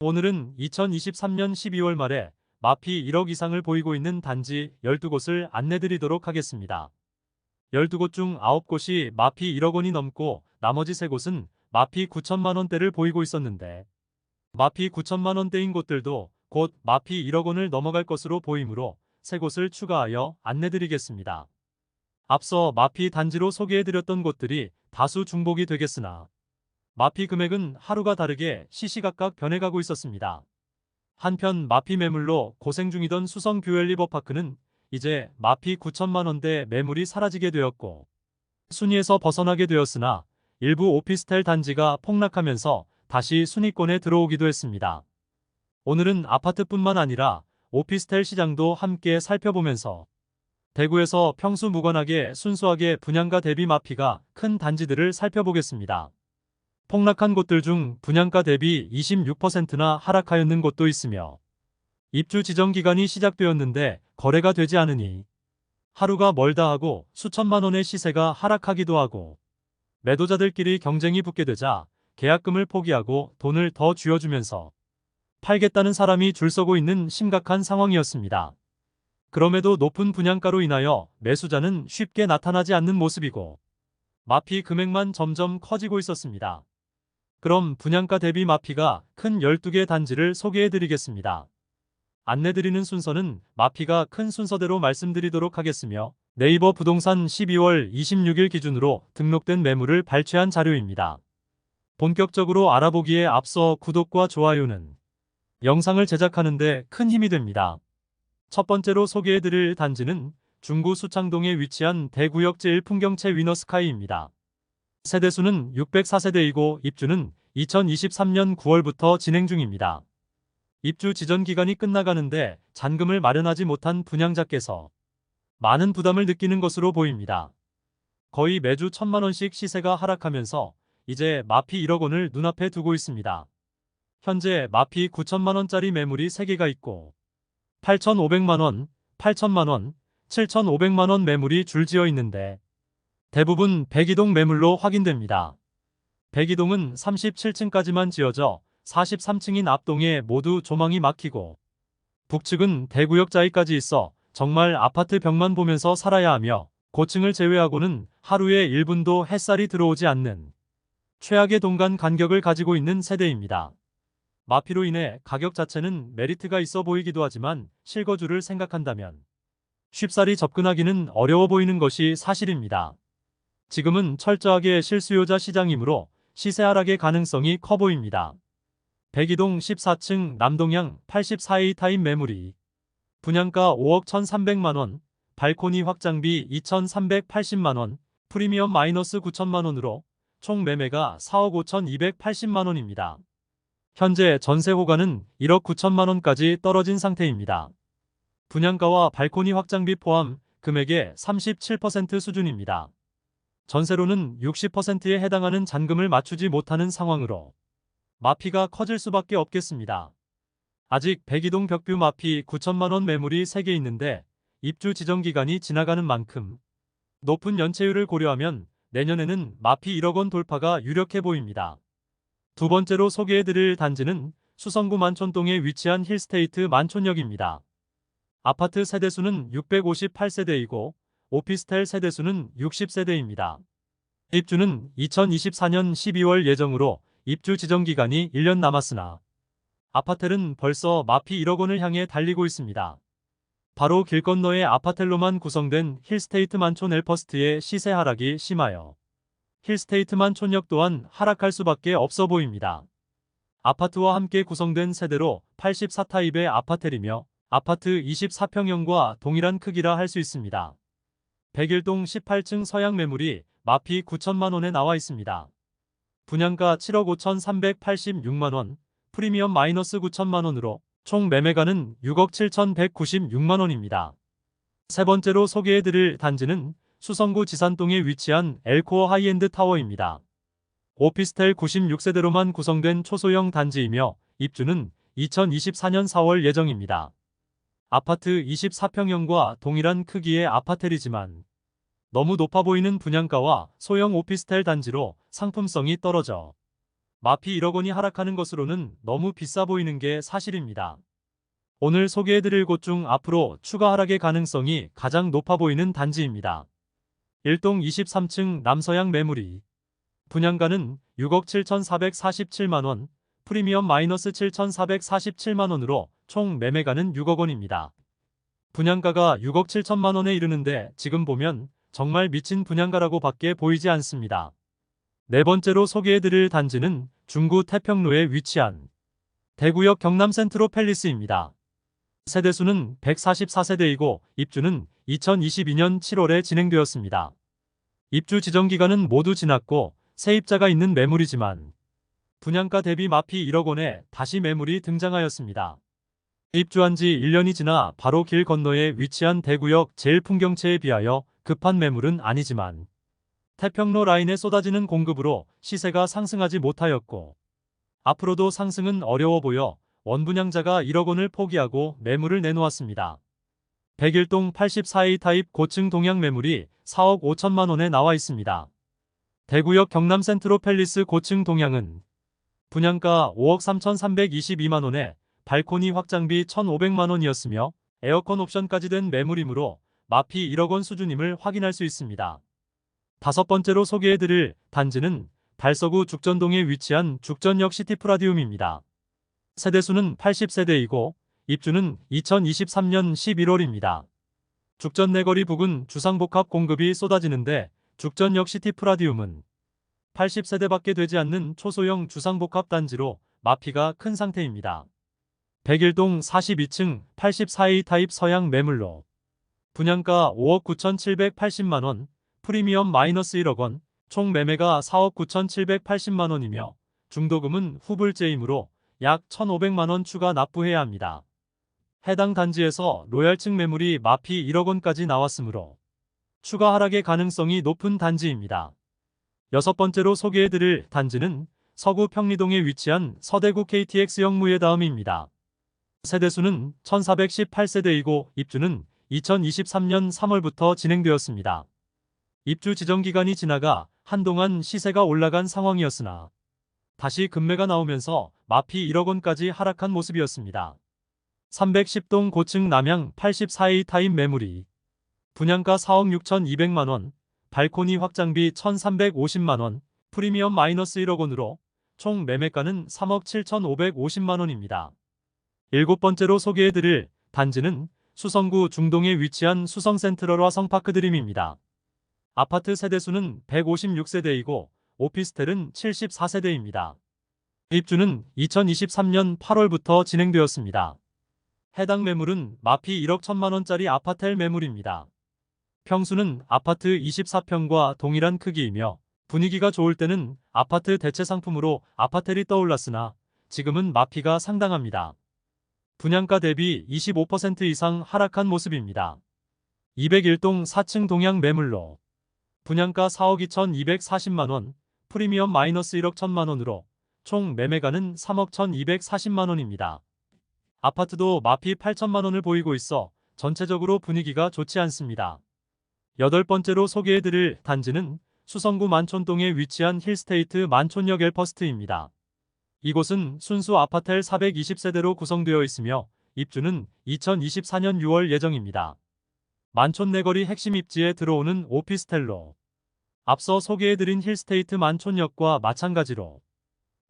오늘은 2023년 12월 말에 마피 1억 이상을 보이고 있는 단지 12곳을 안내드리도록 하겠습니다. 12곳 중 9곳이 마피 1억 원이 넘고 나머지 3곳은 마피 9천만 원대를 보이고 있었는데, 마피 9천만 원대인 곳들도 곧 마피 1억 원을 넘어갈 것으로 보이므로 3곳을 추가하여 안내드리겠습니다. 앞서 마피 단지로 소개해드렸던 곳들이 다수 중복이 되겠으나 마피 금액은 하루가 다르게 시시각각 변해가고 있었습니다. 한편 마피 매물로 고생 중이던 수성 교회 리버파크는 이제 마피 9천만 원대 매물이 사라지게 되었고, 순위에서 벗어나게 되었으나 일부 오피스텔 단지가 폭락하면서 다시 순위권에 들어오기도 했습니다. 오늘은 아파트뿐만 아니라 오피스텔 시장도 함께 살펴보면서 대구에서 평수무관하게 순수하게 분양가 대비 마피가 큰 단지들을 살펴보겠습니다. 폭락한 곳들 중 분양가 대비 26%나 하락하였는 곳도 있으며, 입주 지정 기간이 시작되었는데 거래가 되지 않으니 하루가 멀다 하고 수천만 원의 시세가 하락하기도 하고, 매도자들끼리 경쟁이 붙게 되자 계약금을 포기하고 돈을 더 쥐어주면서 팔겠다는 사람이 줄 서고 있는 심각한 상황이었습니다. 그럼에도 높은 분양가로 인하여 매수자는 쉽게 나타나지 않는 모습이고 마피 금액만 점점 커지고 있었습니다. 그럼 분양가 대비 마피가 큰 12개 단지를 소개해드리겠습니다. 안내드리는 순서는 마피가 큰 순서대로 말씀드리도록 하겠으며, 네이버 부동산 12월 26일 기준으로 등록된 매물을 발췌한 자료입니다. 본격적으로 알아보기에 앞서 구독과 좋아요는 영상을 제작하는 데 큰 힘이 됩니다. 첫 번째로 소개해드릴 단지는 중구 수창동에 위치한 대구역 제1풍경채 위너스카이입니다. 세대수는 604세대이고 입주는 2023년 9월부터 진행 중입니다. 입주 지전 기간이 끝나가는데 잔금을 마련하지 못한 분양자께서 많은 부담을 느끼는 것으로 보입니다. 거의 매주 1천만 원씩 시세가 하락하면서 이제 마피 1억 원을 눈앞에 두고 있습니다. 현재 마피 9천만 원짜리 매물이 3개가 있고 8,500만 원, 8천만 원, 7,500만 원 매물이 줄지어 있는데 대부분 백이동 매물로 확인됩니다. 백이동은 37층까지만 지어져 43층인 앞동에 모두 조망이 막히고, 북측은 대구역 자이까지 있어 정말 아파트 벽만 보면서 살아야 하며, 고층을 제외하고는 하루에 1분도 햇살이 들어오지 않는 최악의 동간 간격을 가지고 있는 세대입니다. 마피로 인해 가격 자체는 메리트가 있어 보이기도 하지만 실거주를 생각한다면 쉽사리 접근하기는 어려워 보이는 것이 사실입니다. 지금은 철저하게 실수요자 시장이므로 시세 하락의 가능성이 커 보입니다. 백이동 14층 남동향 84A 타입 매물이 분양가 5억 1,300만 원, 발코니 확장비 2,380만 원, 프리미엄 마이너스 9천만 원으로 총 매매가 4억 5,280만 원입니다. 현재 전세 호가는 1억 9천만 원까지 떨어진 상태입니다. 분양가와 발코니 확장비 포함 금액의 37% 수준입니다. 전세로는 60%에 해당하는 잔금을 맞추지 못하는 상황으로 마피가 커질 수밖에 없겠습니다. 아직 백이동 벽뷰 마피 9천만 원 매물이 3개 있는데 입주 지정 기간이 지나가는 만큼 높은 연체율을 고려하면 내년에는 마피 1억 원 돌파가 유력해 보입니다. 두 번째로 소개해드릴 단지는 수성구 만촌동에 위치한 힐스테이트 만촌역입니다. 아파트 세대수는 658세대이고 오피스텔 세대수는 60세대입니다. 입주는 2024년 12월 예정으로 입주 지정 기간이 1년 남았으나 아파텔은 벌써 마피 1억 원을 향해 달리고 있습니다. 바로 길 건너의 아파텔로만 구성된 힐스테이트 만촌 엘퍼스트의 시세 하락이 심하여 힐스테이트 만촌역 또한 하락할 수밖에 없어 보입니다. 아파트와 함께 구성된 세대로 84타입의 아파텔이며 아파트 24평형과 동일한 크기라 할 수 있습니다. 101동 18층 서양 매물이 마피 9천만 원에 나와 있습니다. 분양가 7억 5,386만 원, 프리미엄 마이너스 9천만 원으로 총 매매가는 6억 7,196만 원입니다. 세 번째로 소개해드릴 단지는 수성구 지산동에 위치한 엘코어 하이엔드 타워입니다. 오피스텔 96세대로만 구성된 초소형 단지이며 입주는 2024년 4월 예정입니다. 아파트 24평형과 동일한 크기의 아파텔이지만 너무 높아 보이는 분양가와 소형 오피스텔 단지로 상품성이 떨어져 마피 1억 원이 하락하는 것으로는 너무 비싸 보이는 게 사실입니다. 오늘 소개해드릴 곳 중 앞으로 추가 하락의 가능성이 가장 높아 보이는 단지입니다. 1동 23층 남서양 매물이 분양가는 6억 7,447만원, 프리미엄 마이너스 7,447만원으로 총 매매가는 6억 원입니다. 분양가가 6억 7천만원에 이르는데 지금 보면 정말 미친 분양가라고 밖에 보이지 않습니다. 네 번째로 소개해드릴 단지는 중구 태평로에 위치한 대구역 경남 센트로 팰리스입니다. 세대수는 144세대이고 입주는 2022년 7월에 진행되었습니다. 입주 지정 기간은 모두 지났고 세입자가 있는 매물이지만 분양가 대비 마피 1억 원에 다시 매물이 등장하였습니다. 입주한 지 1년이 지나 바로 길 건너에 위치한 대구역 제1풍경채에 비하여 급한 매물은 아니지만 태평로 라인에 쏟아지는 공급으로 시세가 상승하지 못하였고 앞으로도 상승은 어려워 보여 원분양자가 1억 원을 포기하고 매물을 내놓았습니다. 101동 84A 타입 고층 동양 매물이 4억 5천만 원에 나와 있습니다. 대구역 경남 센트로 팰리스 고층 동양은 분양가 5억 3,322만 원에 발코니 확장비 1,500만 원이었으며 에어컨 옵션까지 된 매물이므로 마피 1억 원 수준임을 확인할 수 있습니다. 다섯 번째로 소개해드릴 단지는 달서구 죽전동에 위치한 죽전역 시티프라디움입니다. 세대수는 80세대이고 입주는 2023년 11월입니다. 죽전 내거리 부근 주상복합 공급이 쏟아지는데 죽전역 시티프라디움은 80세대밖에 되지 않는 초소형 주상복합 단지로 마피가 큰 상태입니다. 101동 42층 84A 타입 서양 매물로 분양가 5억 9,780만원, 프리미엄 마이너스 1억 원, 총 매매가 4억 9,780만 원이며 중도금은 후불제이므로 약 1,500만 원 추가 납부해야 합니다. 해당 단지에서 로얄층 매물이 마피 1억 원까지 나왔으므로 추가 하락의 가능성이 높은 단지입니다. 여섯 번째로 소개해드릴 단지는 서구 평리동에 위치한 서대구 KTX 역무예 다음입니다. 세대수는 1418세대이고 입주는 2023년 3월부터 진행되었습니다. 입주 지정 기간이 지나가 한동안 시세가 올라간 상황이었으나 다시 급매가 나오면서 마피 1억 원까지 하락한 모습이었습니다. 310동 고층 남양 84A 타입 매물이 분양가 4억 6,200만 원, 발코니 확장비 1,350만 원, 프리미엄 마이너스 1억 원으로 총 매매가는 3억 7,550만 원입니다. 일곱 번째로 소개해드릴 단지는 수성구 중동에 위치한 수성센트럴 화성파크 드림입니다. 아파트 세대수는 156세대이고 오피스텔은 74세대입니다. 입주는 2023년 8월부터 진행되었습니다. 해당 매물은 마피 1억 1천만 원짜리 아파텔 매물입니다. 평수는 아파트 24평과 동일한 크기이며 분위기가 좋을 때는 아파트 대체 상품으로 아파텔이 떠올랐으나 지금은 마피가 상당합니다. 분양가 대비 25% 이상 하락한 모습입니다. 201동 4층 동양 매물로 분양가 4억 2,240만 원, 프리미엄 마이너스 1억 1천만 원으로 총 매매가는 3억 1,240만 원입니다. 아파트도 마피 8천만 원을 보이고 있어 전체적으로 분위기가 좋지 않습니다. 여덟 번째로 소개해드릴 단지는 수성구 만촌동에 위치한 힐스테이트 만촌역 엘퍼스트입니다. 이곳은 순수 아파텔 420세대로 구성되어 있으며 입주는 2024년 6월 예정입니다. 만촌 내거리 핵심 입지에 들어오는 오피스텔로 앞서 소개해드린 힐스테이트 만촌역과 마찬가지로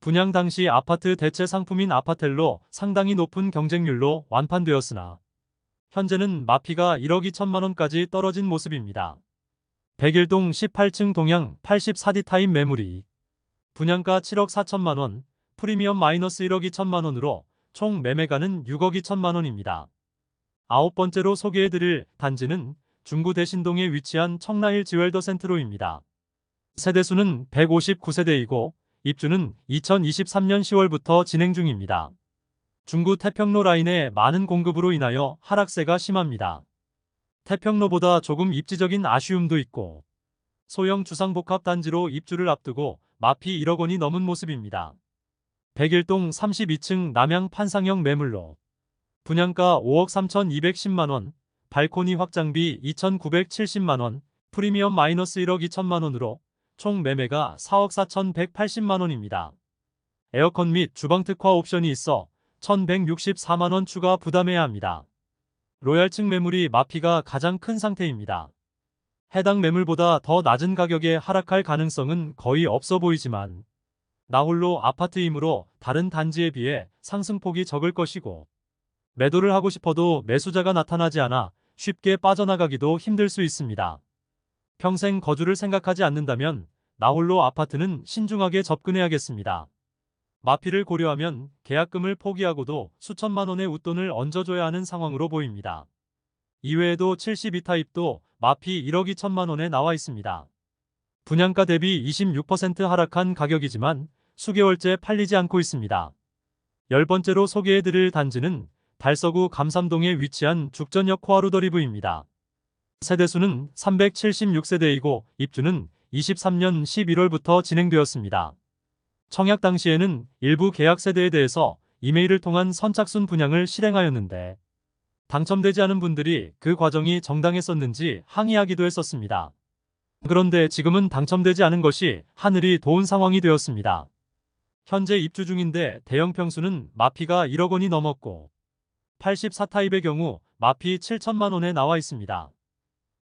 분양 당시 아파트 대체 상품인 아파텔로 상당히 높은 경쟁률로 완판되었으나 현재는 마피가 1억 2천만 원까지 떨어진 모습입니다. 101동 18층 동양 84D 타입 매물이 분양가 7억 4천만 원, 프리미엄 마이너스 1억 2천만 원으로 총 매매가는 6억 2천만 원입니다. 아홉 번째로 소개해드릴 단지는 중구 대신동에 위치한 청라힐 지웰더 센트로입니다. 세대수는 159세대이고 입주는 2023년 10월부터 진행 중입니다. 중구 태평로 라인의 많은 공급으로 인하여 하락세가 심합니다. 태평로보다 조금 입지적인 아쉬움도 있고 소형 주상복합 단지로 입주를 앞두고 마피 1억 원이 넘은 모습입니다. 101동 32층 남양 판상형 매물로 분양가 5억 3,210만 원, 발코니 확장비 2,970만 원, 프리미엄 마이너스 1억 2천만 원으로 총 매매가 4억 4,180만 원입니다. 에어컨 및 주방 특화 옵션이 있어 1,164만원 추가 부담해야 합니다. 로얄층 매물이 마피가 가장 큰 상태입니다. 해당 매물보다 더 낮은 가격에 하락할 가능성은 거의 없어 보이지만 나홀로 아파트이므로 다른 단지에 비해 상승폭이 적을 것이고 매도를 하고 싶어도 매수자가 나타나지 않아 쉽게 빠져나가기도 힘들 수 있습니다. 평생 거주를 생각하지 않는다면 나홀로 아파트는 신중하게 접근해야겠습니다. 마피를 고려하면 계약금을 포기하고도 수천만 원의 웃돈을 얹어줘야 하는 상황으로 보입니다. 이외에도 72타입도 마피 1억 2천만 원에 나와 있습니다. 분양가 대비 26% 하락한 가격이지만 수개월째 팔리지 않고 있습니다. 10번째로 소개해드릴 단지는 달서구 감삼동에 위치한 죽전역 코아루더리브입니다. 세대수는 376세대이고 입주는 23년 11월부터 진행되었습니다. 청약 당시에는 일부 계약 세대에 대해서 이메일을 통한 선착순 분양을 실행하였는데 당첨되지 않은 분들이 그 과정이 정당했었는지 항의하기도 했었습니다. 그런데 지금은 당첨되지 않은 것이 하늘이 도운 상황이 되었습니다. 현재 입주 중인데 대형 평수는 마피가 1억 원이 넘었고 84타입의 경우 마피 7천만 원에 나와 있습니다.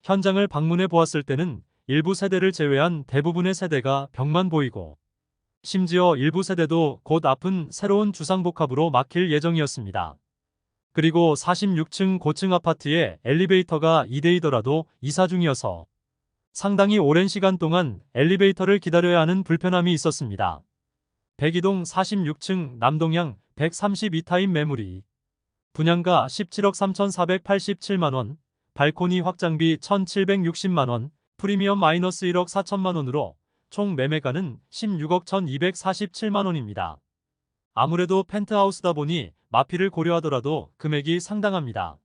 현장을 방문해 보았을 때는 일부 세대를 제외한 대부분의 세대가 벽만 보이고 심지어 일부 세대도 곧 앞은 새로운 주상복합으로 막힐 예정이었습니다. 그리고 46층 고층 아파트에 엘리베이터가 2대이더라도 이사 중이어서 상당히 오랜 시간 동안 엘리베이터를 기다려야 하는 불편함이 있었습니다. 백이동 46층 남동향 132타입 매물이 분양가 17억 3,487만원, 발코니 확장비 1,760만원, 프리미엄 마이너스 1억 4천만원으로 총 매매가는 16억 1,247만원입니다. 아무래도 펜트하우스다 보니 마피를 고려하더라도 금액이 상당합니다.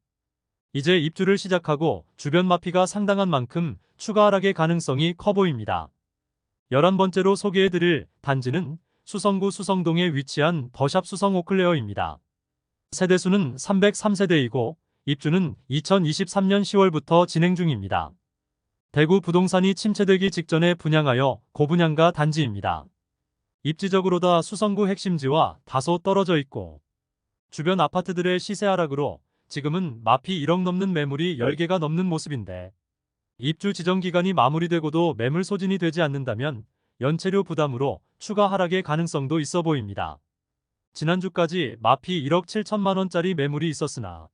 이제 입주를 시작하고 주변 마피가 상당한 만큼 추가 하락의 가능성이 커 보입니다. 11번째로 소개해드릴 단지는 수성구 수성동에 위치한 더샵 수성 오클레어입니다. 세대수는 303세대이고 입주는 2023년 10월부터 진행 중입니다. 대구 부동산이 침체되기 직전에 분양하여 고분양가 단지입니다. 입지적으로 수성구 핵심지와 다소 떨어져 있고 주변 아파트들의 시세 하락으로 지금은 마피 1억 넘는 매물이 10개가 넘는 모습인데 입주 지정 기간이 마무리되고도 매물 소진이 되지 않는다면 연체료 부담으로 추가 하락의 가능성도 있어 보입니다. 지난주까지 마피 1억 7천만 원짜리 매물이 있었으나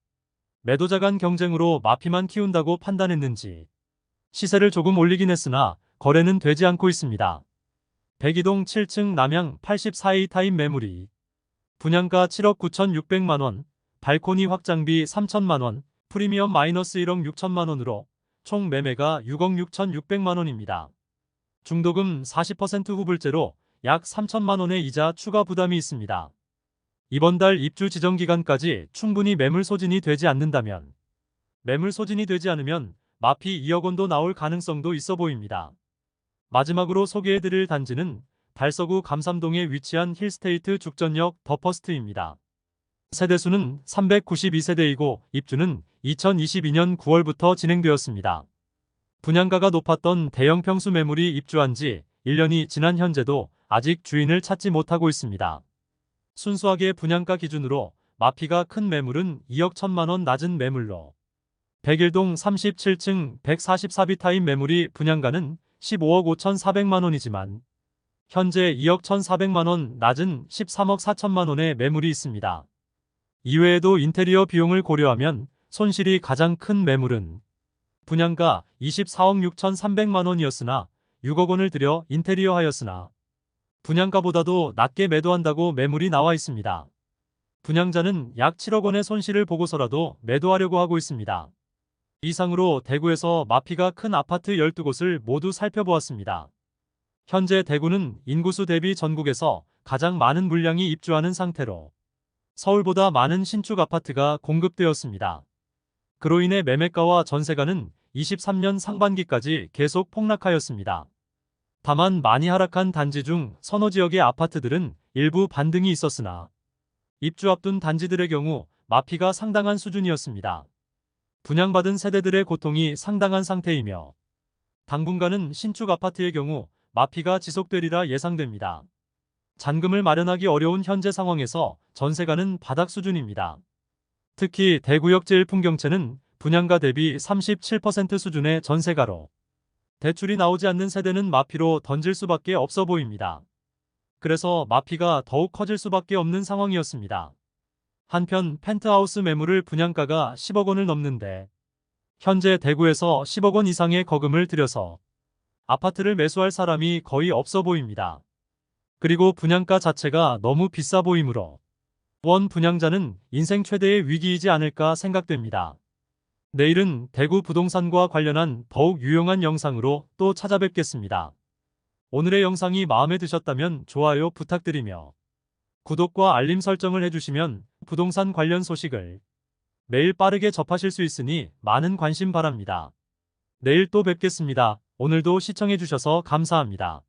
매도자 간 경쟁으로 마피만 키운다고 판단했는지 시세를 조금 올리긴 했으나 거래는 되지 않고 있습니다. 백이동 7층 남향 84A 타입 매물이 분양가 7억 9,600만원, 발코니 확장비 3천만원, 프리미엄 마이너스 1억 6천만원으로 총 매매가 6억 6,600만원입니다. 중도금 40% 후불제로 약 3천만원의 이자 추가 부담이 있습니다. 이번 달 입주 지정 기간까지 충분히 매물 소진이 되지 않는다면 매물 소진이 되지 않으면 마피 2억 원도 나올 가능성도 있어 보입니다. 마지막으로 소개해드릴 단지는 달서구 감삼동에 위치한 힐스테이트 죽전역 더퍼스트입니다. 세대수는 392세대이고 입주는 2022년 9월부터 진행되었습니다. 분양가가 높았던 대형 평수 매물이 입주한 지 1년이 지난 현재도 아직 주인을 찾지 못하고 있습니다. 순수하게 분양가 기준으로 마피가 큰 매물은 2억 1천만원 낮은 매물로 백일동 37층 144B 타입 매물이 분양가는 15억 5,400만원이지만 현재 2억 1,400만원 낮은 13억 4천만원의 매물이 있습니다. 이외에도 인테리어 비용을 고려하면 손실이 가장 큰 매물은 분양가 24억 6,300만원이었으나 6억 원을 들여 인테리어 하였으나 분양가보다도 낮게 매도한다고 매물이 나와 있습니다. 분양자는 약 7억 원의 손실을 보고서라도 매도하려고 하고 있습니다. 이상으로 대구에서 마피가 큰 아파트 12곳을 모두 살펴보았습니다. 현재 대구는 인구수 대비 전국에서 가장 많은 물량이 입주하는 상태로 서울보다 많은 신축 아파트가 공급되었습니다. 그로 인해 매매가와 전세가는 23년 상반기까지 계속 폭락하였습니다. 다만 많이 하락한 단지 중 서너 지역의 아파트들은 일부 반등이 있었으나 입주 앞둔 단지들의 경우 마피가 상당한 수준이었습니다. 분양받은 세대들의 고통이 상당한 상태이며 당분간은 신축 아파트의 경우 마피가 지속되리라 예상됩니다. 잔금을 마련하기 어려운 현재 상황에서 전세가는 바닥 수준입니다. 특히 대구역 제1풍경채는 분양가 대비 37% 수준의 전세가로 대출이 나오지 않는 세대는 마피로 던질 수밖에 없어 보입니다. 그래서 마피가 더욱 커질 수밖에 없는 상황이었습니다. 한편 펜트하우스 매물을 분양가가 10억 원을 넘는데 현재 대구에서 10억 원 이상의 거금을 들여서 아파트를 매수할 사람이 거의 없어 보입니다. 그리고 분양가 자체가 너무 비싸 보이므로 원 분양자는 인생 최대의 위기이지 않을까 생각됩니다. 내일은 대구 부동산과 관련한 더욱 유용한 영상으로 또 찾아뵙겠습니다. 오늘의 영상이 마음에 드셨다면 좋아요 부탁드리며 구독과 알림 설정을 해주시면 부동산 관련 소식을 매일 빠르게 접하실 수 있으니 많은 관심 바랍니다. 내일 또 뵙겠습니다. 오늘도 시청해주셔서 감사합니다.